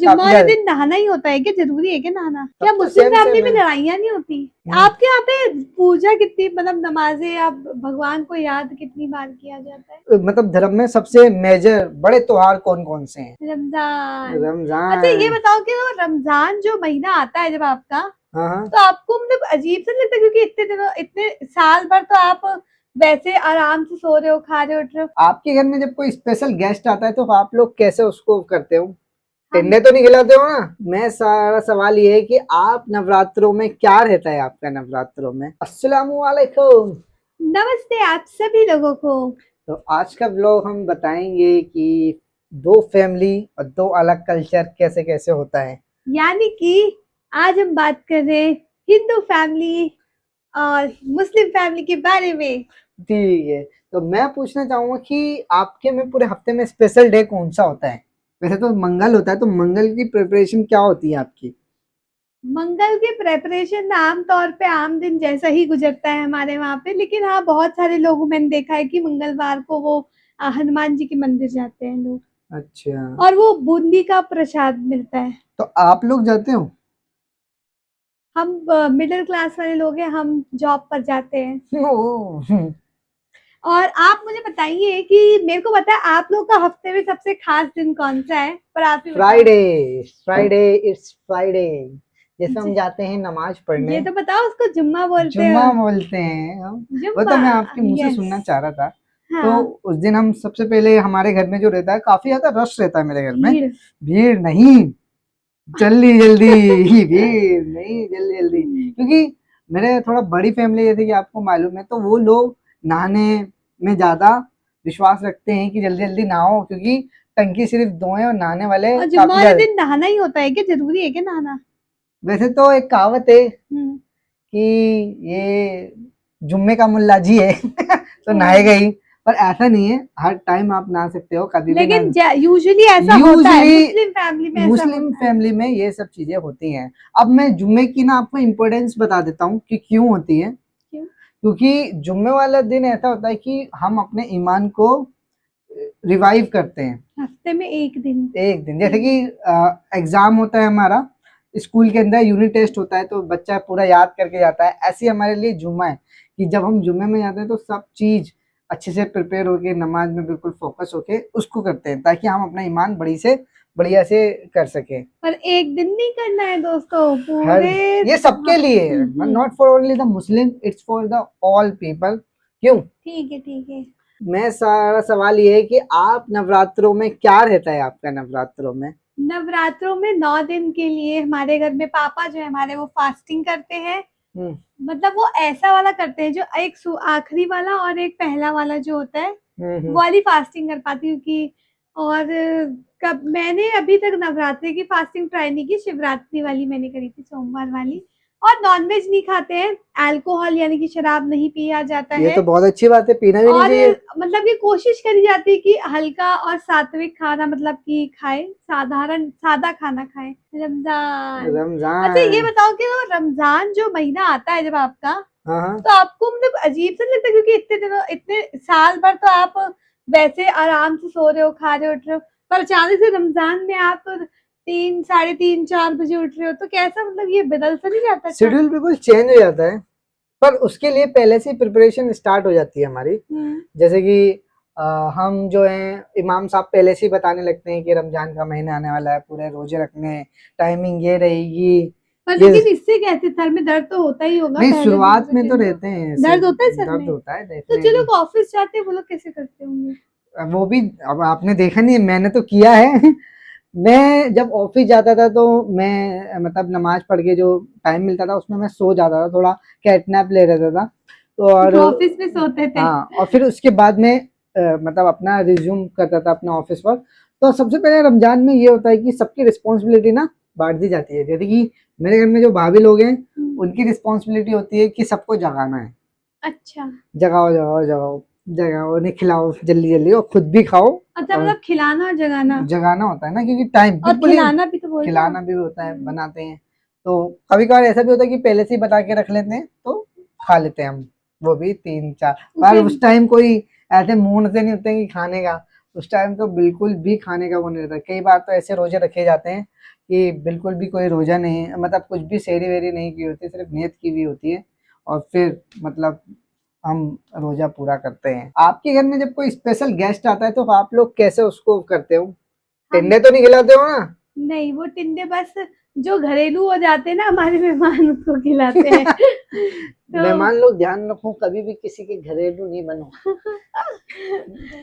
जुम्मा वाले दिन नहाना ही होता है क्या? जरूरी है क्या नहाना? क्या मुस्लिम फैमिली में लड़ाइयाँ नहीं होती? आपके यहाँ पे पूजा कितनी, मतलब नमाजें आप भगवान को याद कितनी बार किया जाता है? मतलब धर्म में सबसे मेजर बड़े त्योहार कौन कौन से हैं? रमजान। रमजान। अच्छा ये बताओ कि वो रमजान जो महीना आता है जब आपका, हाँ, तो आपको मतलब अजीब सा नहीं लगता? क्योंकि इतने दिनों, इतने साल भर तो आप वैसे आराम से सो रहे हो, खा रहे हो, उठ रहे हो। आपके घर में जब कोई स्पेशल गेस्ट आता है तो आप लोग कैसे उसको करते हो? टिंडे तो नहीं खिलाते हो ना? मैं सारा सवाल ये है कि आप नवरात्रों में क्या रहता है आपका नवरात्रों में? अस्सलामु अलैकुम। नमस्ते आप सभी लोगों को। तो आज का व्लॉग हम बताएंगे कि दो फैमिली और दो अलग कल्चर कैसे कैसे होता है। यानी कि आज हम बात कर रहे हैं हिंदू फैमिली और मुस्लिम फैमिली के बारे में। ठीक है, तो मैं पूछना चाहूंगा कि आपके में पूरे हफ्ते में स्पेशल डे कौन सा होता है? वैसे तो मंगल होता है, तो मंगल की प्रिपरेशन क्या होती है आपकी? मंगल के प्रेपरेशन आम तौर पे आम दिन जैसा ही गुजरता है हमारे वहाँ पे, लेकिन हाँ बहुत सारे लोग मैंने देखा है कि मंगलवार को वो हनुमान जी के मंदिर जाते हैं लोग, अच्छा, और वो बूंदी का प्रसाद मिलता है। तो आप लोग जाते हो? हम मिडिल क्लास वाले लोग हैं, हम जॉब पर जाते हैं। ओह, और आप मुझे बताइए कि मेरे को पता है आप लोग का हफ्ते में सबसे खास दिन कौन सा है, पर आप ही बताओ। फ्राइडे। Friday, it's Friday. जैसे हम जाते हैं नमाज पढ़ने। ये तो बताओ, उसको जुम्मा बोलते जुम्मा हो? बोलते हैं हम। वो जुम्मा। तो मैं आपके मुंह से यस। सुनना चाह रहा था। तो हाँ। उस दिन हम सबसे पहले हमारे घर में जो रहता है, काफी ज्यादा रश रहता है मेरे घर में। भीड़। भीड़ नहीं, जल्दी जल्दी। भीड़ नहीं, जल्दी जल्दी, क्योंकि मेरे थोड़ा बड़ी फैमिली जैसे कि आपको मालूम है, तो वो लोग नहाने में ज्यादा विश्वास रखते हैं कि जल्दी जल्दी नहाओ, क्योंकि टंकी सिर्फ दो है और नहाने वाले और जुम्मा काफी वाले ज्यादा। दिन नहाना ही होता है क्या? जरूरी है क्या नहाना? वैसे तो एक कहावत है हम्म। कि ये जुम्मे का मुल्ला जी है तो नहाएगा ही। पर ऐसा नहीं है, हर टाइम आप नहा सकते हो, कभी भी लेकिन नहा। यूजुअली ऐसा होता है, यूजली मुस्लिम फैमिली में ऐसा मुस्लिम होता है। फैमिली में ये सब चीजें होती हैं। अब मैं जुम्मे की ना आपको इम्पोर्टेंस बता देता हूँ कि क्यों होती है। क्यों? क्योंकि जुम्मे वाला दिन ऐसा होता है कि हम अपने ईमान को रिवाइव करते हैं। हफ्ते में एक दिन। एक दिन जैसे कि एग्जाम होता है हमारा, स्कूल के अंदर यूनिट टेस्ट होता है, तो बच्चा पूरा याद करके जाता है। ऐसे ही हमारे लिए जुम्मा है कि जब हम जुम्मे में जाते हैं तो सब चीज अच्छे से प्रिपेयर होके, नमाज में बिल्कुल फोकस होके उसको करते हैं, ताकि हम अपना ईमान बढ़िया से कर सके। पर एक दिन नहीं करना है दोस्तों, हर पूरे ये सबके लिए है, hmm. Not for only the Muslim, it's for the all people. क्यों? ठीक है ठीक है। मैं सारा सवाल ये है कि आप नवरात्रों में क्या रहता है आपका नवरात्रों में? नवरात्रों में 9 दिन के लिए हमारे घर में पापा जो है हमारे, वो फास्टिंग करते हैं। हम्म, मतलब वो ऐसा वाला करते हैं जो एक आखिरी वाला और एक पहला वाला जो होता है, वो हम्म। वाली फास्टिंग कर पाती हूँ कि। और कब मैंने अभी तक नवरात्रि की फास्टिंग ट्राई नहीं की, शिवरात्रि वाली मैंने करी थी, सोमवार वाली। और नॉनवेज नहीं खाते हैं, अल्कोहल यानी कि शराब नहीं पिया जाता ये है। तो बहुत अच्छी बात है, पीना भी नहीं और चाहिए। मतलब ये कोशिश करी जाती है कि हल्का और सात्विक खाना, मतलब कि खाए, साधारण सादा खाना खाए। रमजान। अच्छा ये रमजान। बताओ कि वो रमजान जो महीना आता है जब आपका, हाँ, हाँ। तो आपको मतलब अजीब सा नहीं लगता? क्योंकि इतने दिनों, इतने साल भर तो आप वैसे आराम से सो रहे हो, खा रहे हो, उठ रहे हो, पर अचानक से रमजान में आप 3, 3:30, 4 बजे उठ रहे हो, तो कैसा, मतलब ये बदल सा नहीं जाता शेड्यूल अचानक? बिल्कुल चेंज हो जाता है, पर उसके लिए पहले से प्रिपरेशन स्टार्ट हो जाती है हमारी। जैसे कि हम जो हैं, इमाम साहब पहले से ही बताने लगते हैं कि रमजान का महीना आने वाला है, पूरे रोजे रखने हैं, टाइमिंग ये रहेगी। पर ये लेकिन इससे क्या है, सर में दर्द तो होता ही होगा नहीं, पहले दिन, शुरुआत में तो सेकंड रहते हैं, दर्द होता है सर दर्द में? होता है तो जो डेफिनेटली। लोग ऑफिस जाते हैं वो लोग कैसे करते होंगे? वो भी अब आपने देखा नहीं है, मैंने तो किया है। मैं जब ऑफिस जाता था तो मैं मतलब नमाज पढ़ के जो टाइम मिलता था उसमें मैं सो जाता था, थोड़ा कैटनैप ले रहता था। तो और ऑफिस में सोते थे? हाँ, और फिर उसके बाद में मतलब अपना रिज्यूम करता था अपना ऑफिस वर्क। तो सबसे पहले रमजान में ये होता है कि सबकी रिस्पॉन्सिबिलिटी ना बांट दी जाती है। जैसे कि मेरे घर में जो भाभी लोग हैं, उनकी रिस्पॉन्सिबिलिटी होती है कि सबको जगाना है। अच्छा। जगाओ जगाओ जगाओ, जगाओ, उन्हें खिलाओ जल्दी जल्दी, और खुद भी खाओ। अच्छा और मतलब खिलाना और जगाना। जगाना होता है ना, क्योंकि टाइम और बिल्कुल ही। खिलाना भी तो बोल रहे हो। खिलाना भी होता है, बनाते हैं। तो कभी कभार ऐसा भी होता है कि पहले से ही बता के रख लेते हैं, तो खा लेते हैं हम, वो भी 3-4 पर उसे उस टाइम कोई ऐसे मूड से नहीं होते हैं कि खाने का। उस टाइम तो बिल्कुल भी खाने का वो नहीं रहता। कई बार तो ऐसे रोजे रखे जाते हैं कि बिल्कुल भी कोई रोजा नहीं है, मतलब कुछ भी सेहरी वेरी नहीं की होती, सिर्फ नियत की हुई होती है और फिर मतलब हम रोजा पूरा करते हैं। आपके घर में जब कोई स्पेशल गेस्ट आता है तो आप लोग कैसे उसको करते हो? हम टिंडे तो नहीं खिलाते हो ना? नहीं, वो टिंडे बस जो घरेलू हो जाते हैं ना हमारे मेहमान, उसको खिलाते हैं। तो मेहमान लोग ध्यान रखो, कभी भी किसी के घरेलू नहीं बनो।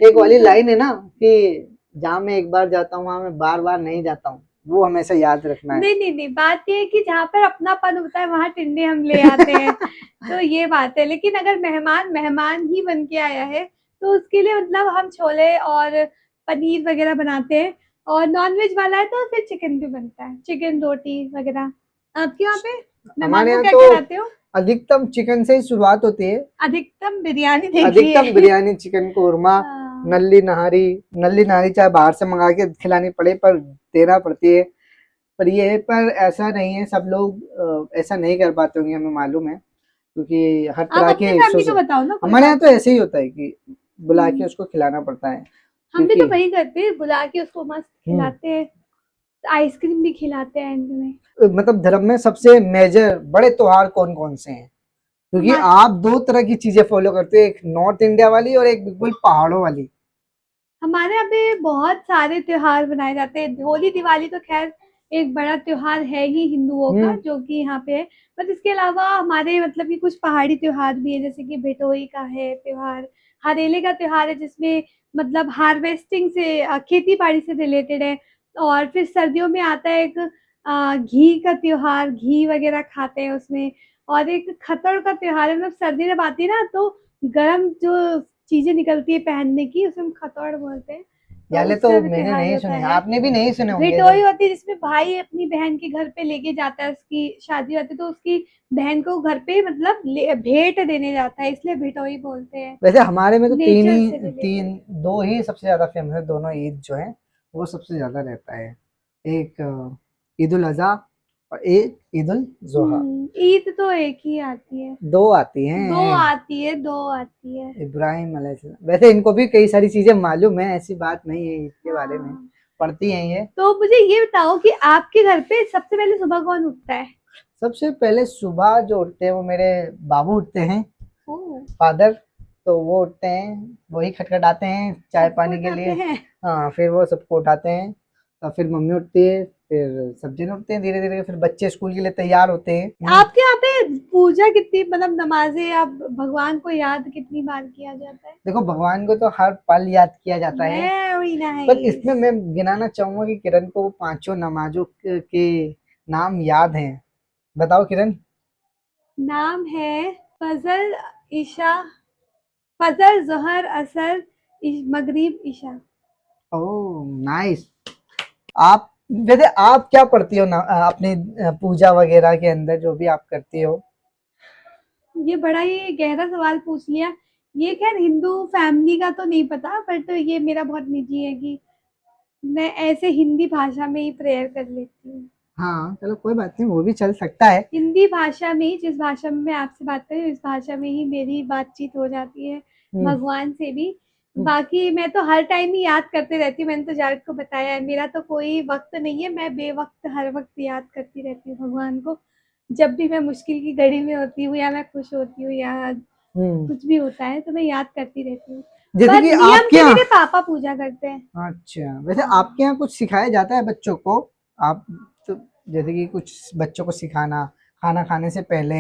एक वाली लाइन है ना कि जहाँ मैं एक बार जाता हूँ वहां मैं बार बार नहीं जाता हूँ, वो हमेशा याद रखना है। नहीं नहीं नहीं, बात ये है कि जहाँ पर अपनापन होता है वहां टिंडे हम ले आते हैं। तो ये बात है, लेकिन अगर मेहमान मेहमान ही बन के आया है तो उसके लिए मतलब हम छोले और पनीर वगैरह बनाते हैं, और नॉनवेज वाला है तो फिर चिकन भी बनता है, चिकन रोटी वगैरह। आपके यहाँ पे मेहमान हमारे को यहाँ क्या तो खिलाते हो? अधिकतम चिकन से ही शुरुआत होती है। अधिकतम बिरयानी देखी अधिकतम है। बिरयानी, चिकन कोरमा, हाँ। नल्ली नहारी चाहे बाहर से मंगा के खिलानी पड़े पर देना पड़ती है। पर ये है, पर ऐसा नहीं है, सब लोग ऐसा नहीं कर पाते होंगे, हमें मालूम है, क्योंकि हर आप तरह अपनी के फैमिली का सोच। बताओ ना कोई हमारे यहाँ बात। तो ऐसे ही होता है कि बुला के हम्म, उसको खिलाना पड़ता है, हम भी तो क्योंकि वही करते हैं, बुला के उसको मस्त हम्म, खिलाते हैं, आइसक्रीम भी खिलाते हैं एंड में। मतलब धर्म में सबसे मेजर बड़े त्योहार कौन कौन से हैं? क्योंकि हमारे आप दो तरह की चीजें फॉलो करते हो, एक नॉर्थ इंडिया वाली और एक बिल्कुल पहाड़ों वाली। हमारे यहाँ पे बहुत सारे त्योहार मनाए जाते हैं। होली दिवाली तो खैर एक बड़ा त्योहार है ही हिंदुओं का, हम्म। जो कि यहाँ पे है। बट इसके अलावा हमारे मतलब कि कुछ पहाड़ी त्योहार भी है, जैसे कि भदोई का है त्योहार, हरेले का त्योहार है जिसमें मतलब हार्वेस्टिंग से खेती बाड़ी से रिलेटेड है। और फिर सर्दियों में आता है एक घी का त्योहार, घी वगैरह खाते हैं उसमें। और एक खतर का त्योहार है, मतलब सर्दी जब आती है ना तो गर्म जो चीजें निकलती है पहनने की, उसे हम खतौड़ बोलते हैं। तो याले तो उसका भी मैंने त्योहार नहीं होता सुने, है। आपने भी नहीं सुने होंगे भेटोई जब। होती है जिसमें भाई अपनी बहन के घर पे लेके जाता है, उसकी शादी होती है तो उसकी बहन को घर पे मतलब भेंट देने जाता है, इसलिए भेटोई बोलते हैं। वैसे हमारे में तो नेचर से रिलेटेड। दो ही सबसे ज्यादा फेमस है, दोनों ईद जो है वो सबसे ज्यादा रहता है। एक ईद उल अजहा और एक ईद उल जुहा। ईद तो एक ही आती है। दो आती दो हैं। आती है, दो आती है। इब्राहिम अलैहिस्सलाम, वैसे इनको भी कई सारी चीजें मालूम है, ऐसी बात नहीं है, इसके बारे में हाँ। पढ़ती हैं ये। तो मुझे ये बताओ कि आपके घर पे सबसे पहले सुबह कौन उठता है? सबसे पहले सुबह जो उठते हैं वो मेरे बाबू उठते हैं, ओह, फादर। तो वो उठते हैं, वही खटखटाते हैं चाय सबको पानी के उठाते लिए। हैं? हाँ, फिर वो सबको उठाते हैं, और फिर मम्मी उठती है, फिर सब्जी उठते हैं धीरे धीरे, फिर बच्चे स्कूल के लिए तैयार होते हैं। आपके यहाँ पे पूजा कितनी, मतलब नमाजें, आप भगवान को याद कितनी बार किया जाता है? देखो, भगवान को तो हर पल याद किया जाता है, वेरी पर नाइस। इसमें मैं गिनाना चाहूंगा कि किरण को वो पांचों नमाजों के नाम याद हैं। बताओ किरण। नाम है फजर, ईशा, फजर, जोहर, असर, मगरिब, ईशा। Oh nice. आप वैसे आप क्या पढ़ती हो ना, अपनी पूजा वगैरह के अंदर जो भी आप करती हो? ये बड़ा ही गहरा सवाल पूछ लिया। ये खैर हिंदू फैमिली का तो नहीं पता, बट ये मेरा बहुत निजी है कि मैं ऐसे हिंदी भाषा में ही प्रेयर कर लेती हूँ। हाँ चलो, कोई बात नहीं, वो भी चल सकता है। हिंदी भाषा में ही, जिस भाषा में मैं आपसे बात कर रही हूँ, इस भाषा में ही मेरी बातचीत हो जाती है हम्म। भगवान से भी। हम्म। बाकी मैं तो हर टाइम ही याद करते रहती हूँ, मैंने तो जावेद को बताया है, मेरा तो कोई वक्त नहीं है, मैं बेवक्त हर वक्त याद करती रहती हूँ भगवान को। जब भी मैं मुश्किल की घड़ी में होती हूँ, या मैं खुश होती हूँ, या हम्म। कुछ भी होता है तो मैं याद करती रहती हूँ। जैसे पर कि नियम आपके से यहाँ, मेरे पापा पूजा करते हैं। अच्छा वैसे हाँ। आपके यहाँ कुछ सिखाया जाता है बच्चों को? आप तो जैसे कि कुछ बच्चों को सिखाना, खाना खाने से पहले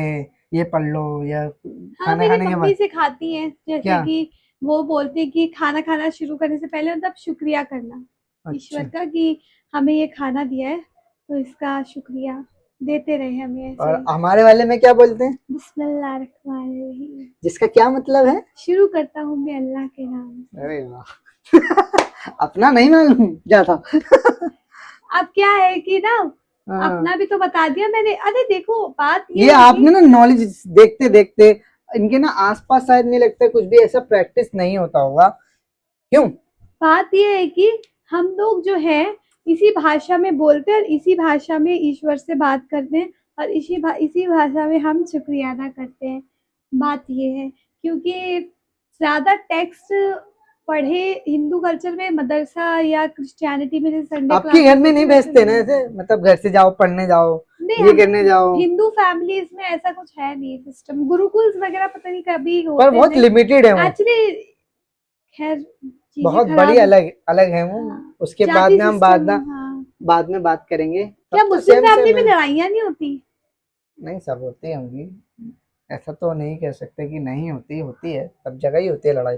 ये पढ़ लो, या हाँ, खाना मेरी खाने के मम्मी बाद सिखाती हैं, जैसे क्या? कि वो बोलती है कि खाना खाना शुरू करने से पहले मतलब शुक्रिया करना अच्छा। ईश्वर का, कि हमें ये खाना दिया है तो इसका शुक्रिया देते रहे हमें ऐसे और ही। हमारे वाले में क्या बोलते हैं? बिस्मिल्लाहिर्रहमानिर्रहीम। जिसका क्या मतलब है? शुरू करता हूँ मैं अल्लाह के नाम से। अरे वाह। अपना नहीं मालूम क्या था? अब क्या है कि ना, हाँ। अपना भी तो बता दिया मैंने। अरे देखो, बात ये ये है कि आपने ना नॉलेज देखते देखते, इनके ना आसपास शायद नहीं लगता कुछ भी ऐसा प्रैक्टिस नहीं होता होगा, क्यों? बात ये है कि हम लोग जो है इसी भाषा में बोलते हैं, और इसी भाषा में ईश्वर से बात करते हैं, और इसी भाषा में हम शुक्रिया अदा करते हैं। बात ये है, क्योंकि ज़्यादा टेक्स्ट पढ़े हिंदू कल्चर में मदरसा या क्रिश्चियनिटी में जैसे संडे आपके घर में नहीं भेजते ना ऐसे, मतलब घर से जाओ पढ़ने जाओ नहीं, ये हम करने जाओ? हिंदू फैमिलीज में ऐसा कुछ है नहीं सिस्टम। गुरुकुल्स वगैरह पता नहीं कभी पर होते बहुत थे लिमिटेड है वो, एक्चुअली। खैर चीजें बहुत खराब बड़ी अलग अलग है वो। हाँ, उसके बाद जाति में हम सिस्टम। हाँ, बाद में बात करेंगे। क्या सब तो मुस्लिम सेम फैमिली सेम में है। लड़ाइयाँ नहीं होती? नहीं, सब होती होंगी, ऐसा तो नहीं कह सकते कि नहीं होती, होती है, सब जगह ही होती है लड़ाई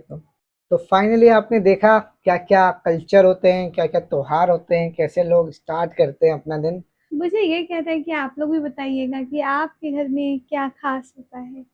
तो फाइनली आपने देखा क्या क्या कल्चर होते हैं, क्या क्या त्योहार होते हैं, कैसे लोग स्टार्ट करते हैं अपना दिन। मुझे ये कहना है कि आप लोग भी बताइएगा कि आपके घर में क्या खास होता है।